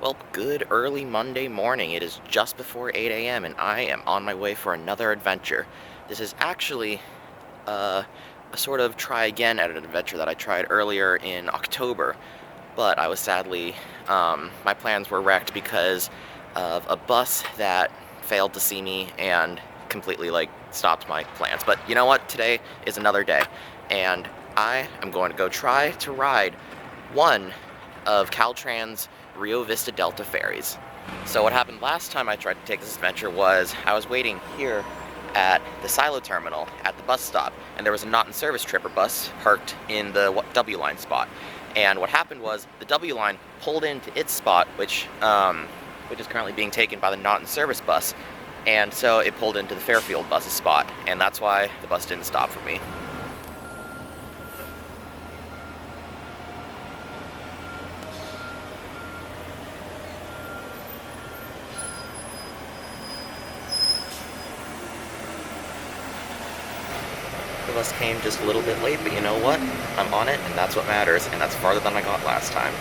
Well, good early Monday morning. It is just before 8 a.m. and I am on my way for another adventure. This is actually a sort of try again at an adventure that I tried earlier in October, but I was sadly, my plans were wrecked because of a bus that failed to see me and completely stopped my plans. But you know what? Today is another day, and I am going to go try to ride one of Caltrans Rio Vista Delta Ferries. So what happened last time I tried to take this adventure was I was waiting here at the silo terminal at the bus stop, and there was a not-in-service tripper bus parked in the W line spot. And what happened was the W line pulled into its spot, which is currently being taken by the not-in-service bus, and so it pulled into the Fairfield bus's spot, and that's why the bus didn't stop for me. The bus came just a little bit late, but you know what? I'm on it, and that's what matters, and that's farther than I got last time.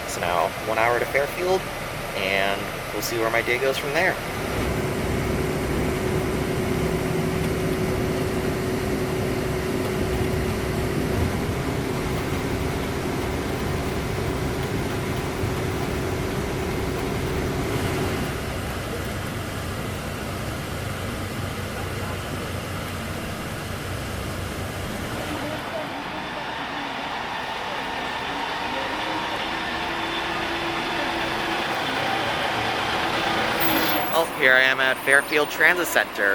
So now, 1 hour to Fairfield, and we'll see where my day goes from there. Well, here I am at Fairfield Transit Center,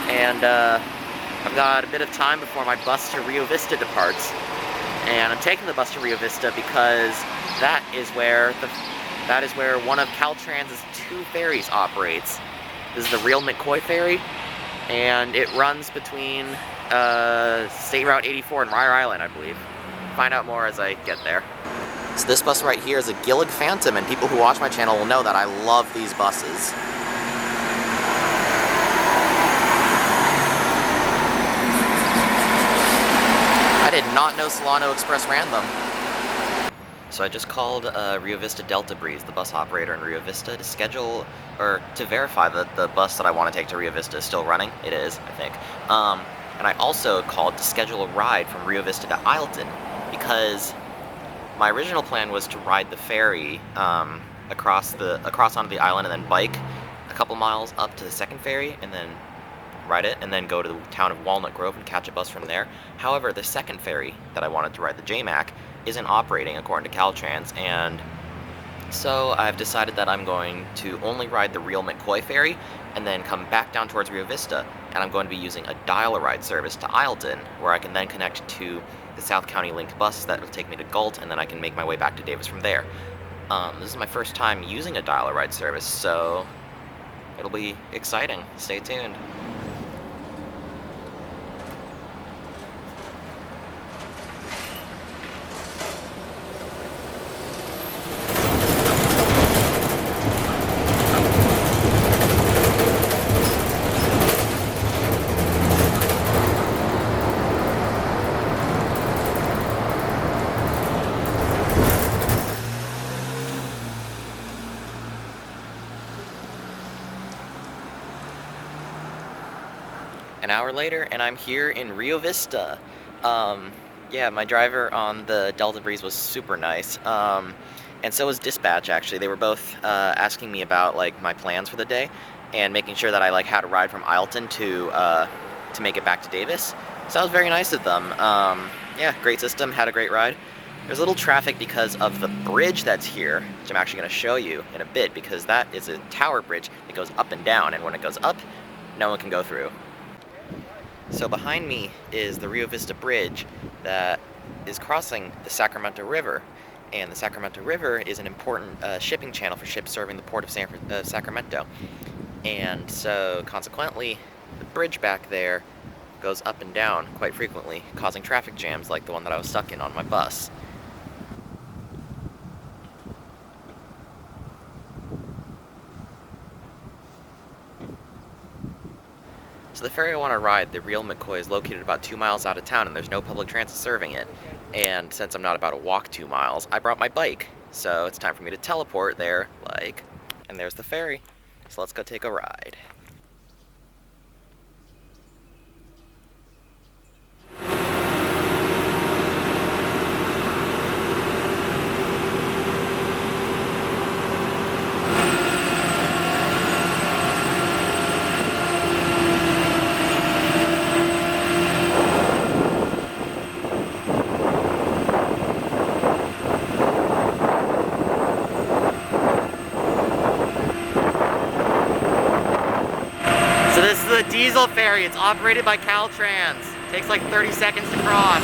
and I've got a bit of time before my bus to Rio Vista departs. And I'm taking the bus to Rio Vista because that is where one of Caltrans' two ferries operates. This is the real Mccoy ferry, and it runs between State Route 84 and Rye Island, I believe. Find out more as I get there. So this bus right here is a Gillig Phantom, and people who watch my channel will know that I love these buses. I did not know Solano Express ran them. So I just called Rio Vista Delta Breeze, the bus operator in Rio Vista, to schedule, or to verify that the bus that I want to take to Rio Vista is still running. It is, I think. And I also called to schedule a ride from Rio Vista to Isleton, because my original plan was to ride the ferry across onto the island and then bike a couple miles up to the second ferry and then ride it and then go to the town of Walnut Grove and catch a bus from there. However, the second ferry that I wanted to ride, the Jmac, isn't operating according to Caltrans, and so I've decided that I'm going to only ride the real Mccoy ferry and then come back down towards Rio Vista, and I'm going to be using a dial-a-ride service to Isleton, where I can then connect to the South County Link bus that will take me to Galt, and then I can make my way back to Davis from there. This is my first time using a dial-a-ride service, so it'll be exciting. Stay tuned. An hour later, and I'm here in Rio Vista. Yeah, my driver on the Delta Breeze was super nice, and so was dispatch, actually. They were both asking me about my plans for the day and making sure that I had a ride from Isleton to make it back to Davis. So that was very nice of them. Yeah, great system, had a great ride. There's a little traffic because of the bridge that's here, which I'm actually going to show you in a bit, because that is a tower bridge that goes up and down, and when it goes up, no one can go through. So behind me is the Rio Vista Bridge that is crossing the Sacramento River, and the Sacramento River is an important shipping channel for ships serving the port of Sacramento. And so consequently, the bridge back there goes up and down quite frequently, causing traffic jams like the one that I was stuck in on my bus. So the ferry I want to ride, the real Mccoy, is located about 2 miles out of town, and there's no public transit serving it. And since I'm not about to walk 2 miles, I brought my bike. So it's time for me to teleport there, and there's the ferry. So let's go take a ride. So this is the diesel ferry. It's operated by Caltrans. Takes like 30 seconds to cross.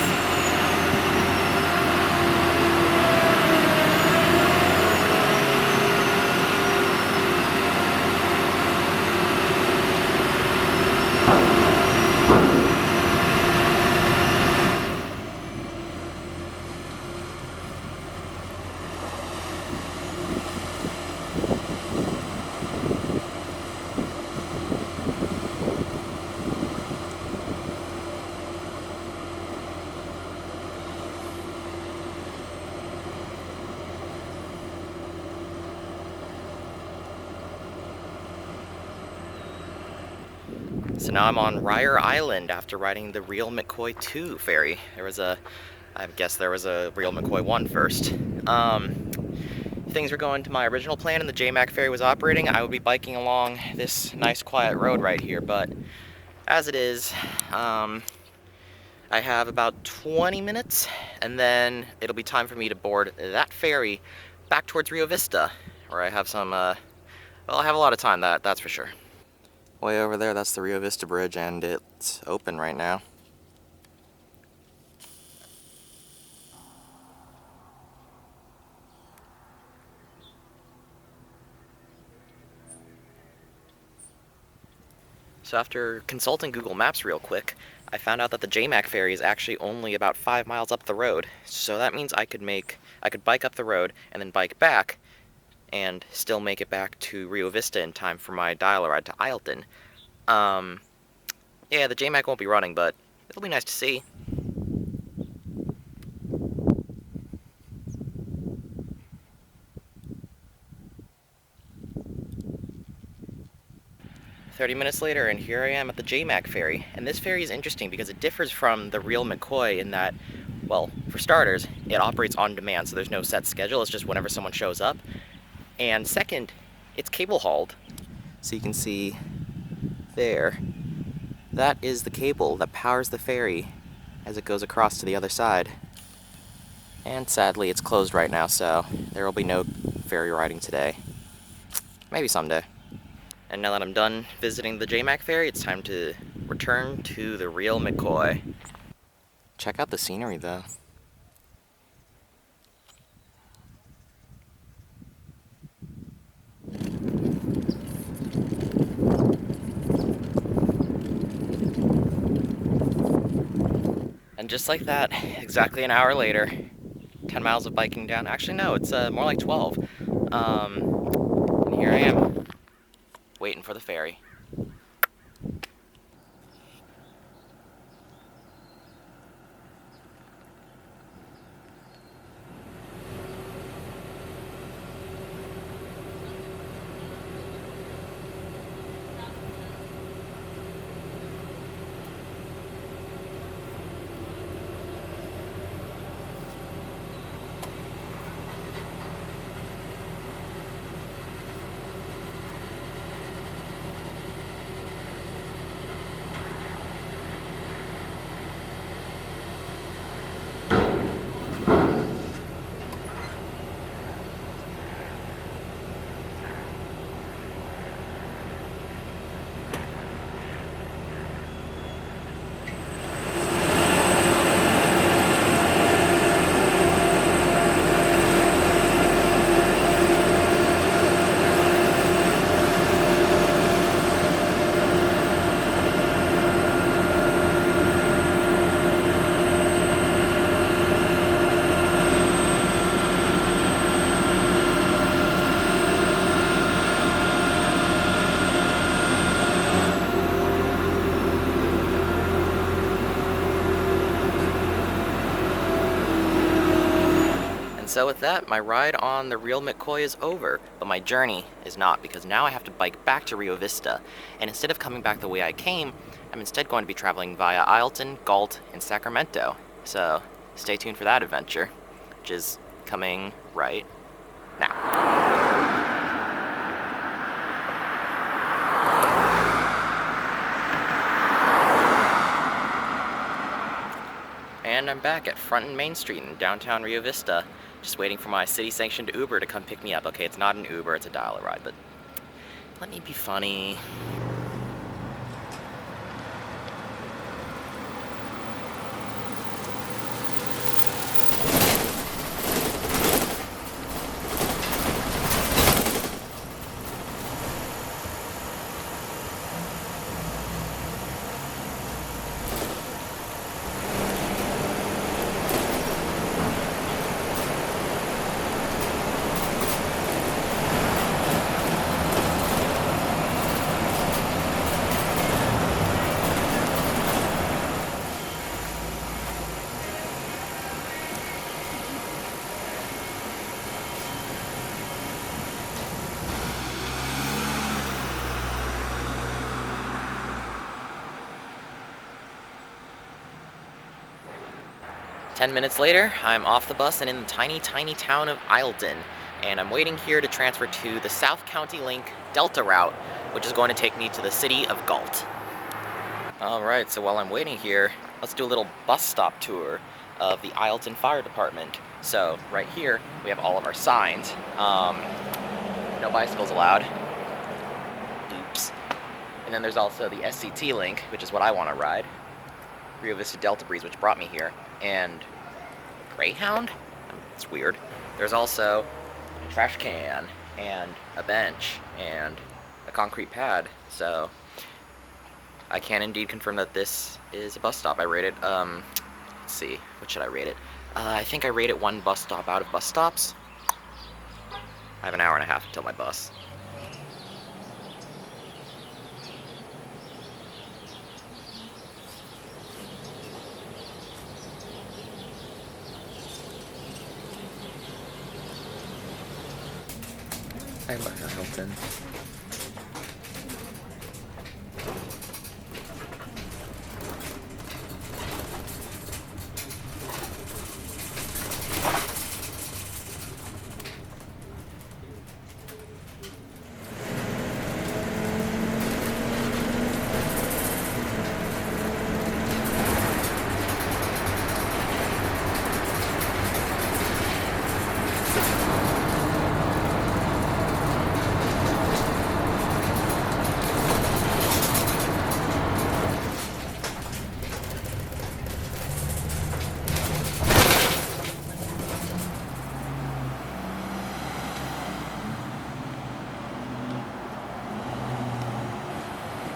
So now I'm on Ryer Island after riding the Rio Mccoy 2 ferry. I guess there was a Rio Mccoy 1 first. Things were going to my original plan and the Jmac Ferry was operating, I would be biking along this nice quiet road right here, but as it is, I have about 20 minutes and then it'll be time for me to board that ferry back towards Rio Vista, where I have some, well, I have a lot of time, that's for sure. Way over there, that's the Rio Vista Bridge, and it's open right now. So after consulting Google Maps real quick, I found out that the Jmac Ferry is actually only about 5 miles up the road. So that means I could bike up the road and then bike back and still make it back to Rio Vista in time for my dial-a-ride to Ileton. Yeah, the Jmac won't be running, but it'll be nice to see. "30 minutes later, and here I am at the Jmac Ferry. And this ferry is interesting because it differs from the Rio Mccoy in that, well, for starters, it operates on demand, so there's no set schedule, it's just whenever someone shows up. And second, it's cable hauled. So you can see there, that is the cable that powers the ferry as it goes across to the other side. And sadly, it's closed right now, so there will be no ferry riding today. Maybe someday. And now that I'm done visiting the Jmac Ferry, it's time to return to the Rio Mccoy. Check out the scenery, though. And just like that, exactly an hour later, 10 miles of biking down. Actually, no, it's more like 12. And here I am, waiting for the ferry. So with that, my ride on the real Mccoy is over, but my journey is not, because now I have to bike back to Rio Vista, and instead of coming back the way I came, I'm instead going to be traveling via Ileton, Galt, and Sacramento. So stay tuned for that adventure, which is coming right now. And I'm back at Front and Main Street in downtown Rio Vista, just waiting for my city-sanctioned Uber to come pick me up. Okay, it's not an Uber, it's a dial-a-ride, but let me be funny. Ten minutes later, I'm off the bus and in the tiny, tiny town of Ileton, and I'm waiting here to transfer to the South County Link Delta route, which is going to take me to the city of Galt. Alright, so while I'm waiting here, let's do a little bus stop tour of the Ileton Fire Department. So, right here, we have all of our signs. No bicycles allowed. Oops. And then there's also the SCT link, which is what I want to ride. Rio Vista Delta Breeze, which brought me here. And Greyhound? It's weird. There's also a trash can, and a bench, and a concrete pad. So, I can indeed confirm that this is a bus stop. I rate it, let's see, what should I rate it? I think I rate it one bus stop out of bus stops. I have an hour and a half until my bus. I love Hamilton.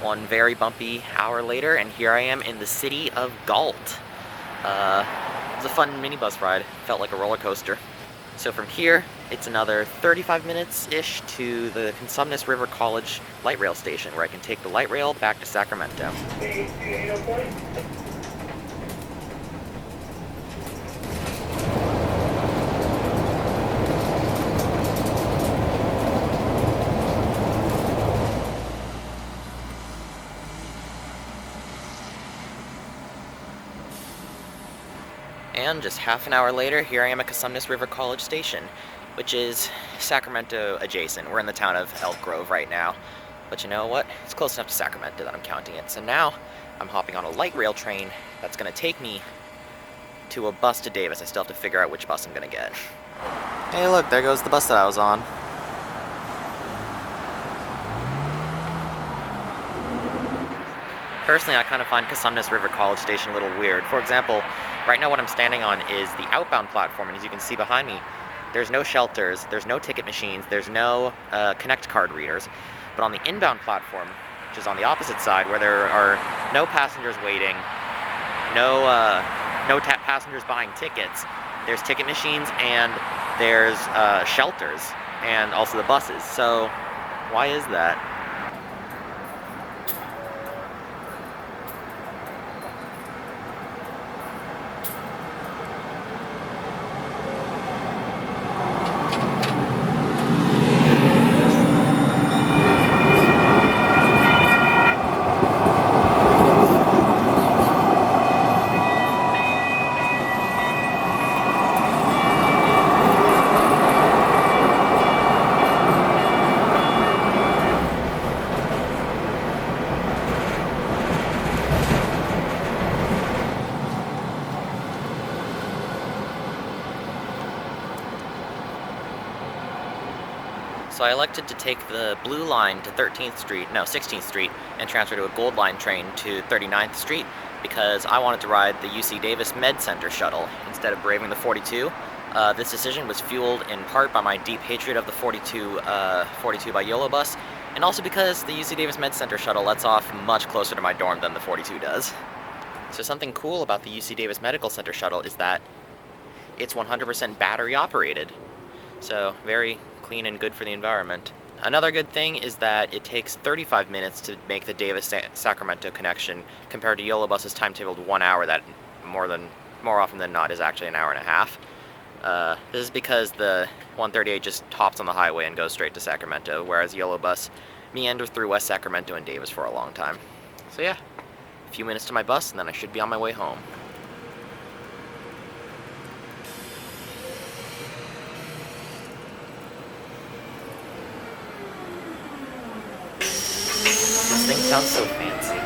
One very bumpy hour later, and here I am in the city of Galt. It was a fun minibus ride. Felt like a roller coaster. So from here, it's another 35 minutes-ish to the Caltrans River College light rail station, where I can take the light rail back to Sacramento. And just half an hour later, here I am at Caltrans River College Station, which is Sacramento adjacent. We're in the town of Elk Grove right now. But you know what? It's close enough to Sacramento that I'm counting it. So now, I'm hopping on a light rail train that's going to take me to a bus to Davis. I still have to figure out which bus I'm going to get. Hey look, there goes the bus that I was on. Personally, I kind of find Caltrans River College Station a little weird. For example, right now what I'm standing on is the outbound platform, and as you can see behind me, there's no shelters, there's no ticket machines, there's no Connect card readers. But on the inbound platform, which is on the opposite side, where there are no passengers waiting, no passengers buying tickets, there's ticket machines and there's shelters, and also the buses. So, why is that? So I elected to take the blue line to 16th Street, and transfer to a gold line train to 39th Street because I wanted to ride the UC Davis Med Center shuttle instead of braving the 42. This decision was fueled in part by my deep hatred of the 42 by YOLO bus, and also because the UC Davis Med Center shuttle lets off much closer to my dorm than the 42 does. So something cool about the UC Davis Medical Center shuttle is that it's 100% battery operated. So very clean and good for the environment. Another good thing is that it takes 35 minutes to make the Davis-Sacramento connection compared to YOLO bus's timetabled 1 hour that more often than not is actually an hour and a half. This is because the 138 just hops on the highway and goes straight to Sacramento, whereas YOLO bus meanders through West Sacramento and Davis for a long time. So yeah, a few minutes to my bus and then I should be on my way home. This thing sounds so fancy.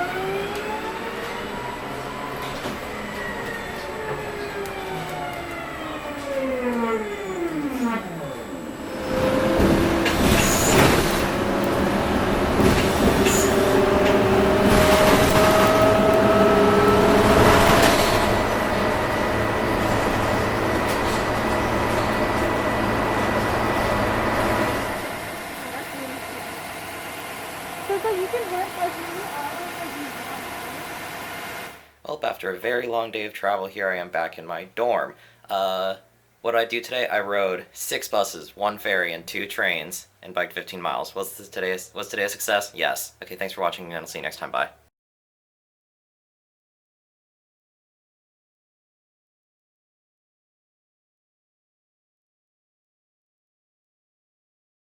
Well, after a very long day of travel, here I am back in my dorm. What did I do today? I rode 6 buses, 1 ferry, and 2 trains, and biked 15 miles. Was today a success? Yes. Okay, thanks for watching, and I'll see you next time. Bye.